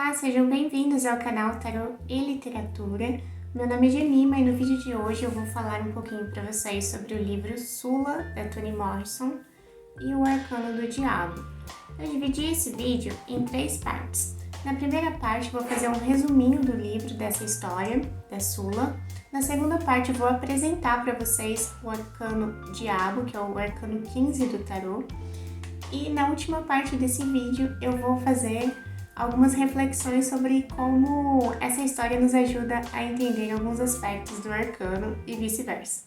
Olá, sejam bem-vindos ao canal Tarô e Literatura. Meu nome é Jemima e no vídeo de hoje eu vou falar um pouquinho para vocês sobre o livro Sula, da Toni Morrison, e o Arcano do Diabo. Eu dividi esse vídeo em 3 partes. Na primeira parte eu vou fazer um resuminho do livro, dessa história, da Sula. Na segunda parte eu vou apresentar para vocês o Arcano Diabo, que é o Arcano 15 do Tarô. E na última parte desse vídeo eu vou fazer algumas reflexões sobre como essa história nos ajuda a entender alguns aspectos do arcano e vice-versa.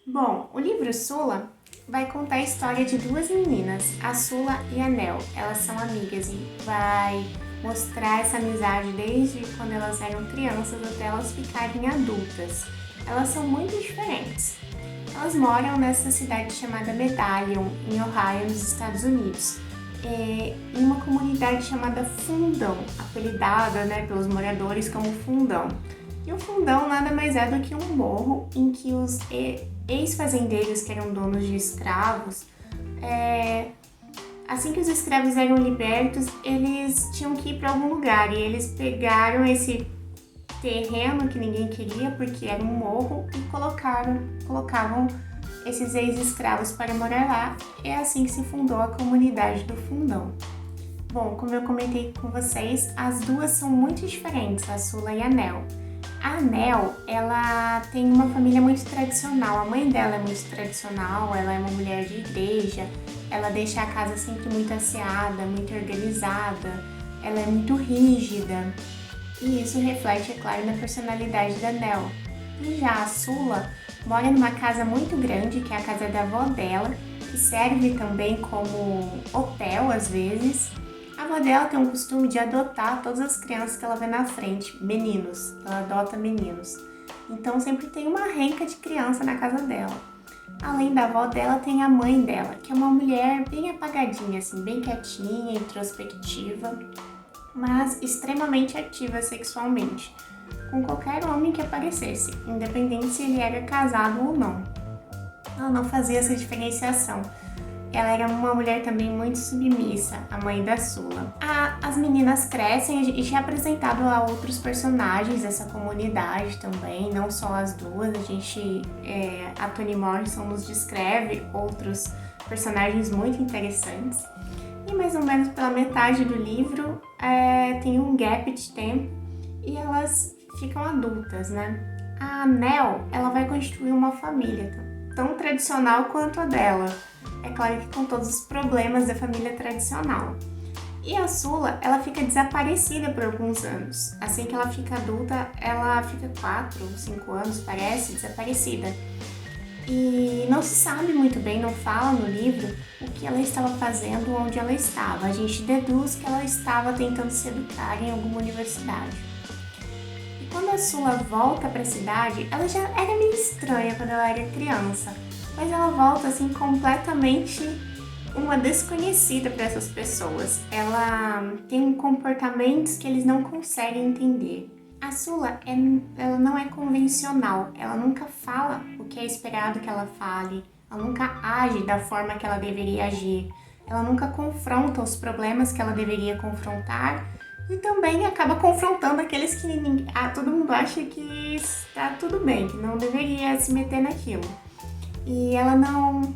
Bom, o livro Sula vai contar a história de 2 meninas, a Sula e a Nel. Elas são amigas e vai mostrar essa amizade desde quando elas eram crianças até elas ficarem adultas. Elas são muito diferentes. Elas moram nessa cidade chamada Medallion, em Ohio, nos Estados Unidos, em uma comunidade chamada Fundão, apelidada, pelos moradores como Fundão. E o Fundão nada mais é do que um morro em que os ex-fazendeiros, que eram donos de escravos, assim que os escravos eram libertos, eles tinham que ir para algum lugar e eles pegaram esse terreno que ninguém queria porque era um morro e colocavam esses ex-escravos para morar lá. É assim que se fundou a comunidade do Fundão. Bom, como eu comentei com vocês, as duas são muito diferentes, a Sula e a Nel. A Nel, ela tem uma família muito tradicional, a mãe dela é muito tradicional, ela é uma mulher de igreja, ela deixa a casa sempre muito asseada, muito organizada, ela é muito rígida. E isso reflete, é claro, na personalidade da Nel. E já a Sula mora numa casa muito grande, que é a casa da avó dela, que serve também como hotel às vezes. A avó dela tem um costume de adotar todas as crianças que ela vê na frente, meninos. Ela adota meninos. Então sempre tem uma renca de criança na casa dela. Além da avó dela, tem a mãe dela, que é uma mulher bem apagadinha, assim, bem quietinha, introspectiva, mas extremamente ativa sexualmente, com qualquer homem que aparecesse, independente se ele era casado ou não. Ela não fazia essa diferenciação. Ela era uma mulher também muito submissa, a mãe da Sula. As meninas crescem e já é apresentado a outros personagens dessa comunidade também, não só as duas. A Toni Morrison nos descreve outros personagens muito interessantes. E mais ou menos pela metade do livro tem um gap de tempo e elas ficam adultas, A Nel, ela vai constituir uma família tão tradicional quanto a dela. É claro que com todos os problemas da família tradicional. E a Sula, ela fica desaparecida por alguns anos. Assim que ela fica adulta, ela fica 4 ou 5 anos, parece, desaparecida. E não se sabe muito bem, não fala no livro o que ela estava fazendo, onde ela estava. A gente deduz que ela estava tentando se educar em alguma universidade. E quando a Sula volta para a cidade, ela já era meio estranha quando ela era criança, mas ela volta assim completamente uma desconhecida para essas pessoas. Ela tem comportamentos que eles não conseguem entender. A Sula, ela não é convencional, ela nunca fala o que é esperado que ela fale, ela nunca age da forma que ela deveria agir, ela nunca confronta os problemas que ela deveria confrontar e também acaba confrontando aqueles que todo mundo acha que está tudo bem, que não deveria se meter naquilo. E ela não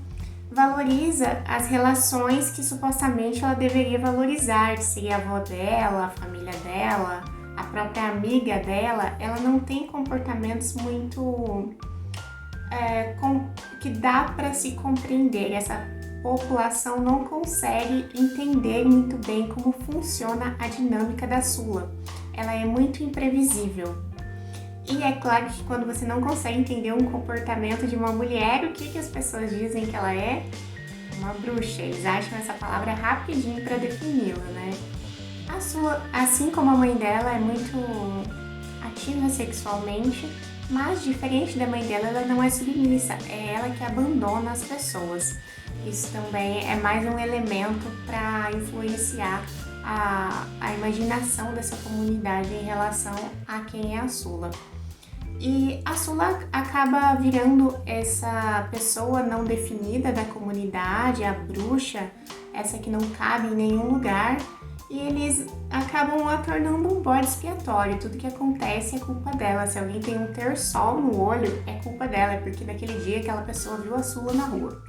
valoriza as relações que supostamente ela deveria valorizar, que seria a avó dela, a família dela, a própria amiga dela. Ela não tem comportamentos muito que dá para se compreender. Essa população não consegue entender muito bem como funciona a dinâmica da Sula. Ela é muito imprevisível. E é claro que quando você não consegue entender um comportamento de uma mulher, o que as pessoas dizem que ela é? Uma bruxa. Eles acham essa palavra rapidinho para defini-la, A Sula, assim como a mãe dela, é muito ativa sexualmente, mas diferente da mãe dela, ela não é submissa, é ela que abandona as pessoas. Isso também é mais um elemento para influenciar a imaginação dessa comunidade em relação a quem é a Sula. E a Sula acaba virando essa pessoa não definida da comunidade, a bruxa, essa que não cabe em nenhum lugar, e eles acabam a tornando um bode expiatório. Tudo que acontece é culpa dela. Se alguém tem um terçol no olho, é culpa dela, é porque naquele dia aquela pessoa viu a Sula na rua.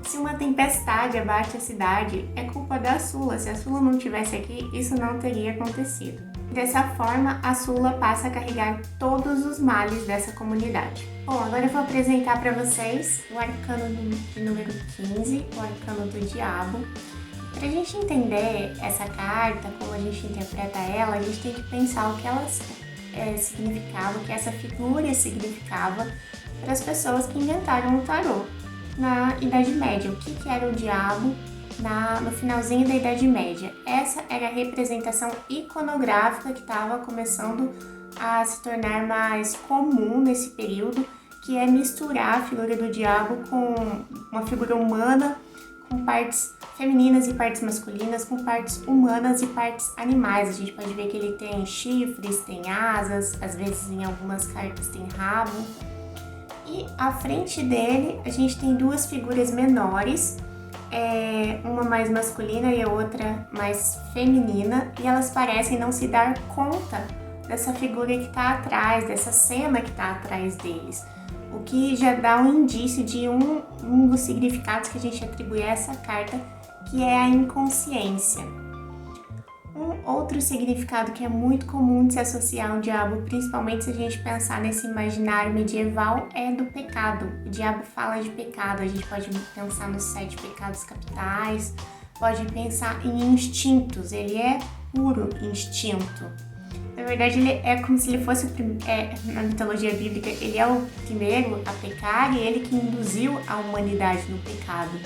Se uma tempestade abate a cidade, é culpa da Sula. Se a Sula não estivesse aqui, isso não teria acontecido. Dessa forma, a Sula passa a carregar todos os males dessa comunidade. Bom, agora eu vou apresentar para vocês o arcano de número 15, o arcano do diabo. Para a gente entender essa carta, como a gente interpreta ela, a gente tem que pensar o que ela significava, o que essa figura significava para as pessoas que inventaram o tarô na Idade Média. O que era o diabo no finalzinho da Idade Média? Essa era a representação iconográfica que estava começando a se tornar mais comum nesse período, que é misturar a figura do diabo com uma figura humana, com partes femininas e partes masculinas, com partes humanas e partes animais. A gente pode ver que ele tem chifres, tem asas, às vezes em algumas cartas tem rabo. E à frente dele a gente tem duas figuras menores, uma mais masculina e a outra mais feminina, e elas parecem não se dar conta dessa figura que está atrás, dessa cena que está atrás deles. O que já dá um indício de um dos significados que a gente atribui a essa carta, que é a inconsciência. Um outro significado que é muito comum de se associar ao diabo, principalmente se a gente pensar nesse imaginário medieval, é do pecado. O diabo fala de pecado, a gente pode pensar nos 7 pecados capitais, pode pensar em instintos, ele é puro instinto. Na verdade, ele é como se ele fosse, na mitologia bíblica, ele é o primeiro a pecar e ele que induziu a humanidade no pecado.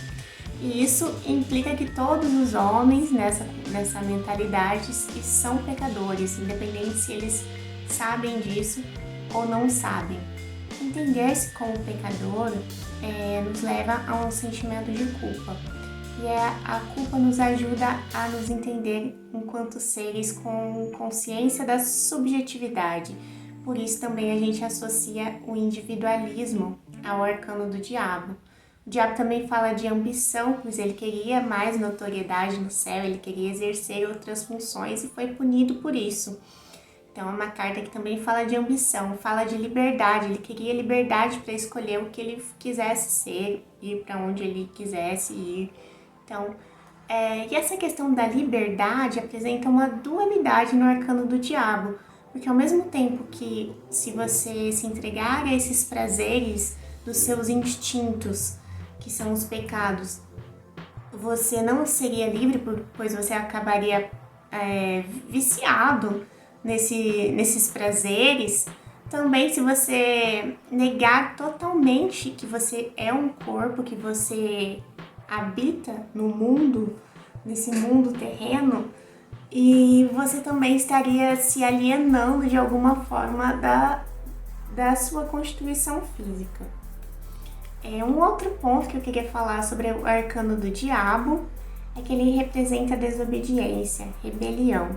E isso implica que todos os homens nessa mentalidade são pecadores, independente se eles sabem disso ou não sabem. Entender-se como pecador nos leva a um sentimento de culpa. E a culpa nos ajuda a nos entender enquanto seres com consciência da subjetividade. Por isso também a gente associa o individualismo ao arcano do diabo. O diabo também fala de ambição, pois ele queria mais notoriedade no céu, ele queria exercer outras funções e foi punido por isso. Então é uma carta que também fala de ambição, fala de liberdade, ele queria liberdade para escolher o que ele quisesse ser, ir para onde ele quisesse ir. Então, e essa questão da liberdade apresenta uma dualidade no arcano do diabo, porque ao mesmo tempo que se você se entregar a esses prazeres dos seus instintos, que são os pecados, você não seria livre, pois você acabaria viciado nesses prazeres. Também, se você negar totalmente que você é um corpo, que você habita no mundo, nesse mundo terreno, e você também estaria se alienando de alguma forma da sua constituição física. Um outro ponto que eu queria falar sobre o arcano do diabo é que ele representa a desobediência, rebelião.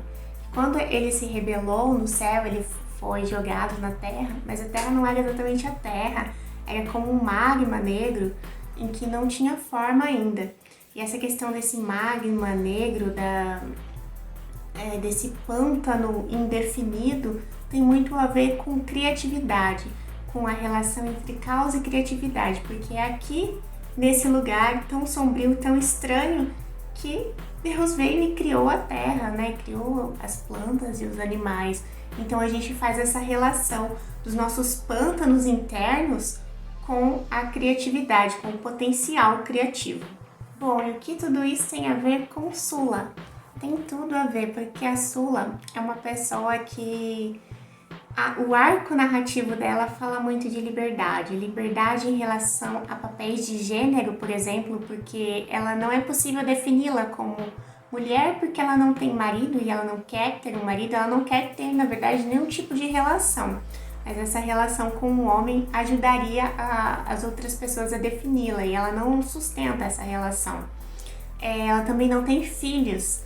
Quando ele se rebelou no céu, ele foi jogado na terra, mas a terra não era exatamente a terra, era como um magma negro em que não tinha forma ainda. E essa questão desse magma negro, desse pântano indefinido, tem muito a ver com criatividade, com a relação entre caos e criatividade, porque é aqui, nesse lugar tão sombrio, tão estranho, que Deus veio e criou a terra, né? Criou as plantas e os animais. Então a gente faz essa relação dos nossos pântanos internos com a criatividade, com o potencial criativo. Bom, e o que tudo isso tem a ver com Sula? Tem tudo a ver, porque a Sula é uma pessoa que o arco narrativo dela fala muito de liberdade em relação a papéis de gênero, por exemplo, porque ela não é possível defini-la como mulher porque ela não tem marido e ela não quer ter um marido, ela não quer ter, na verdade, nenhum tipo de relação. Mas essa relação com o homem ajudaria as outras pessoas a defini-la e ela não sustenta essa relação. Ela também não tem filhos,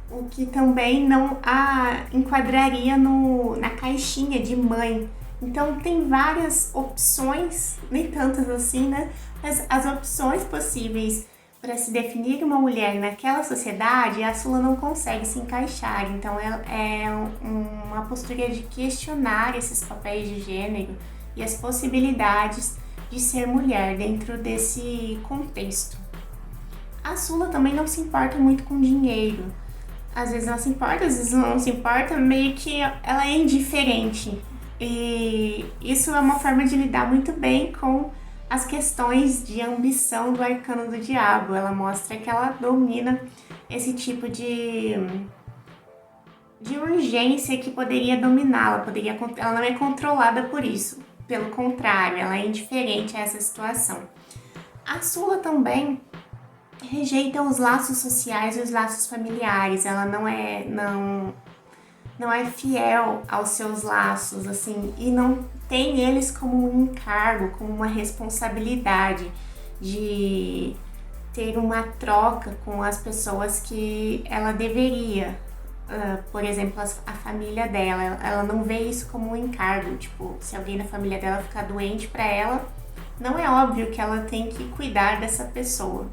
o que também não a enquadraria na caixinha de mãe. Então tem várias opções, nem tantas assim, né? Mas as opções possíveis para se definir uma mulher naquela sociedade, a Sula não consegue se encaixar. Então é uma postura de questionar esses papéis de gênero e as possibilidades de ser mulher dentro desse contexto. A Sula também não se importa muito com dinheiro. Às vezes ela se importa, às vezes não se importa, meio que ela é indiferente. E isso é uma forma de lidar muito bem com as questões de ambição do arcano do diabo. Ela mostra que ela domina esse tipo de urgência que poderia dominá-la, ela não é controlada por isso. Pelo contrário, ela é indiferente a essa situação. A Sula também rejeita os laços sociais e os laços familiares. Ela não é fiel aos seus laços, assim, e não tem eles como um encargo, como uma responsabilidade de ter uma troca com as pessoas que ela deveria. Por exemplo, a família dela, ela não vê isso como um encargo. Tipo, se alguém da família dela ficar doente, para ela, não é óbvio que ela tem que cuidar dessa pessoa.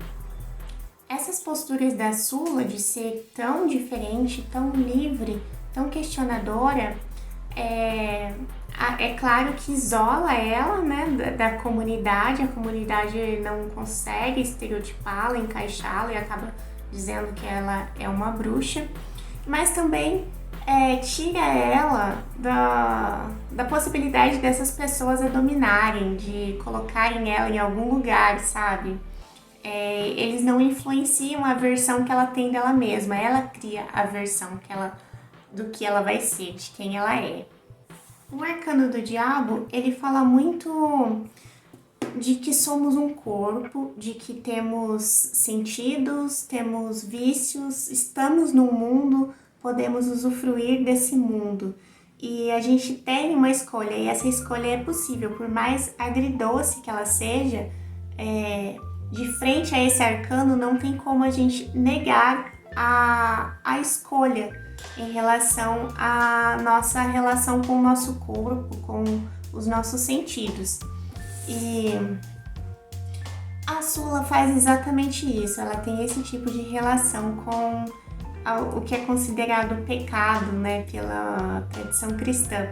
Essas posturas da Sula de ser tão diferente, tão livre, tão questionadora, é claro que isola ela, né, da comunidade. A comunidade não consegue estereotipá-la, encaixá-la e acaba dizendo que ela é uma bruxa, mas também tira ela da possibilidade dessas pessoas a dominarem, de colocarem ela em algum lugar, sabe? Eles não influenciam a versão que ela tem dela mesma, ela cria a versão do que ela vai ser, de quem ela é. O arcano do diabo, ele fala muito de que somos um corpo, de que temos sentidos, temos vícios, estamos no mundo, podemos usufruir desse mundo. E a gente tem uma escolha, e essa escolha é possível, por mais agridoce que ela seja, de frente a esse arcano não tem como a gente negar a escolha em relação à nossa relação com o nosso corpo, com os nossos sentidos. E a Sula faz exatamente isso, ela tem esse tipo de relação com o que é considerado pecado, né, pela tradição cristã.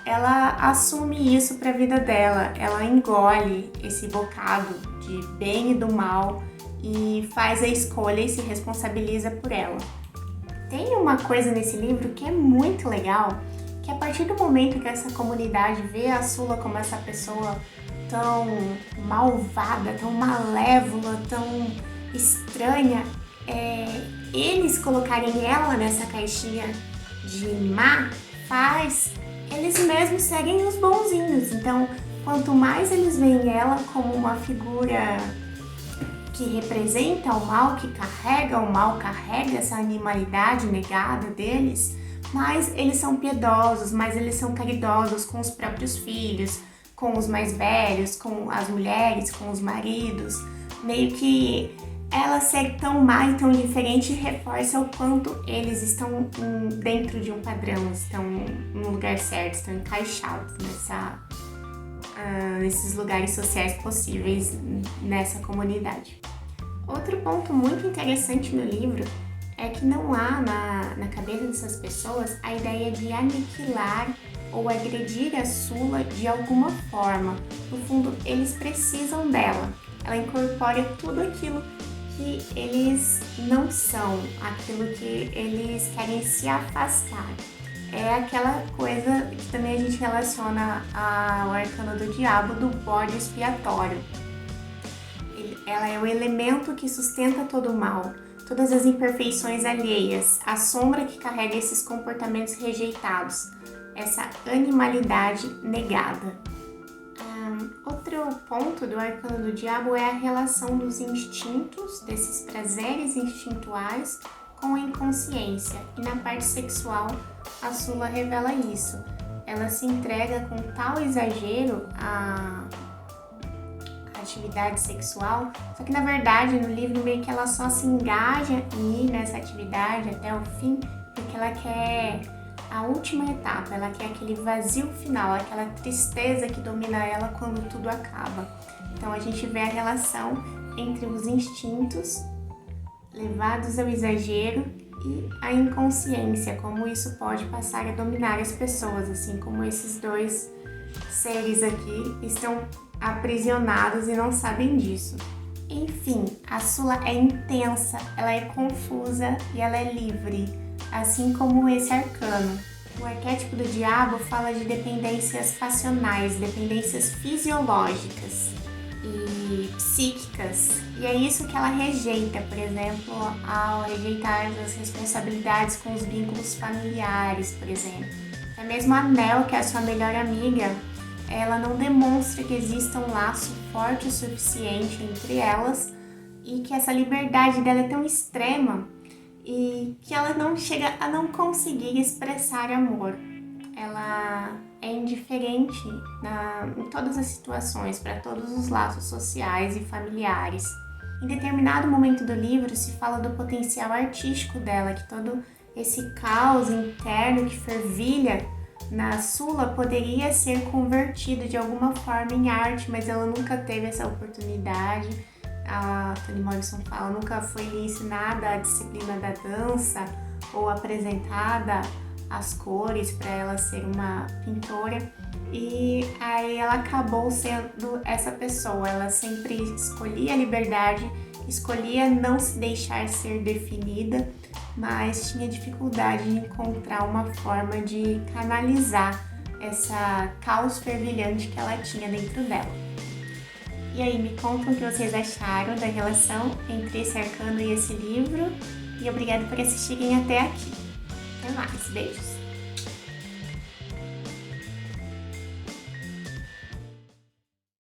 Ela assume isso para a vida dela, ela engole esse bocado de bem e do mal e faz a escolha e se responsabiliza por ela. Tem uma coisa nesse livro que é muito legal, que a partir do momento que essa comunidade vê a Sula como essa pessoa tão malvada, tão malévola, tão estranha, eles colocarem ela nessa caixinha de má faz eles mesmos seguem os bonzinhos. Então, quanto mais eles veem ela como uma figura que representa o mal, que carrega o mal, carrega essa animalidade negada deles, mais eles são piedosos, mais eles são caridosos com os próprios filhos, com os mais velhos, com as mulheres, com os maridos. Meio que ela ser tão má e tão diferente reforça o quanto eles estão dentro de um padrão, estão no lugar certo, estão encaixados nesses lugares sociais possíveis nessa comunidade. Outro ponto muito interessante no livro é que não há na cabeça dessas pessoas a ideia de aniquilar ou agredir a Sula de alguma forma. No fundo, eles precisam dela. Ela incorpora tudo aquilo que eles não são, aquilo que eles querem se afastar. É aquela coisa que também a gente relaciona ao arcano do diabo, do bode expiatório. Ela é o elemento que sustenta todo o mal, todas as imperfeições alheias, a sombra que carrega esses comportamentos rejeitados, essa animalidade negada. Outro ponto do arcano do diabo é a relação dos instintos, desses prazeres instintuais, com a inconsciência. E na parte sexual, a Sula revela isso. Ela se entrega com tal exagero à atividade sexual, só que na verdade no livro meio que ela só se engaja em ir nessa atividade até o fim, porque ela quer a última etapa, ela quer aquele vazio final, aquela tristeza que domina ela quando tudo acaba. Então a gente vê a relação entre os instintos levados ao exagero e a inconsciência, como isso pode passar a dominar as pessoas, assim como esses dois seres aqui estão aprisionados e não sabem disso. Enfim, a Sula é intensa, ela é confusa e ela é livre, assim como esse arcano. O arquétipo do diabo fala de dependências passionais, dependências fisiológicas e psíquicas. E é isso que ela rejeita, por exemplo, ao rejeitar as responsabilidades com os vínculos familiares, por exemplo. Até mesmo a Mel, que é a sua melhor amiga, ela não demonstra que exista um laço forte o suficiente entre elas e que essa liberdade dela é tão extrema e que ela não chega a não conseguir expressar amor. Ela é indiferente em todas as situações, para todos os laços sociais e familiares. Em determinado momento do livro se fala do potencial artístico dela, que todo esse caos interno que fervilha na Sula poderia ser convertido de alguma forma em arte, mas ela nunca teve essa oportunidade. A Toni Morrison fala, nunca foi lhe ensinada a disciplina da dança ou apresentada as cores para ela ser uma pintora, e aí ela acabou sendo essa pessoa. Ela sempre escolhia a liberdade, escolhia não se deixar ser definida, mas tinha dificuldade de encontrar uma forma de canalizar essa caos fervilhante que ela tinha dentro dela. E aí, me contam o que vocês acharam da relação entre esse arcano e esse livro, e obrigada por assistirem até aqui. Até mais, beijos!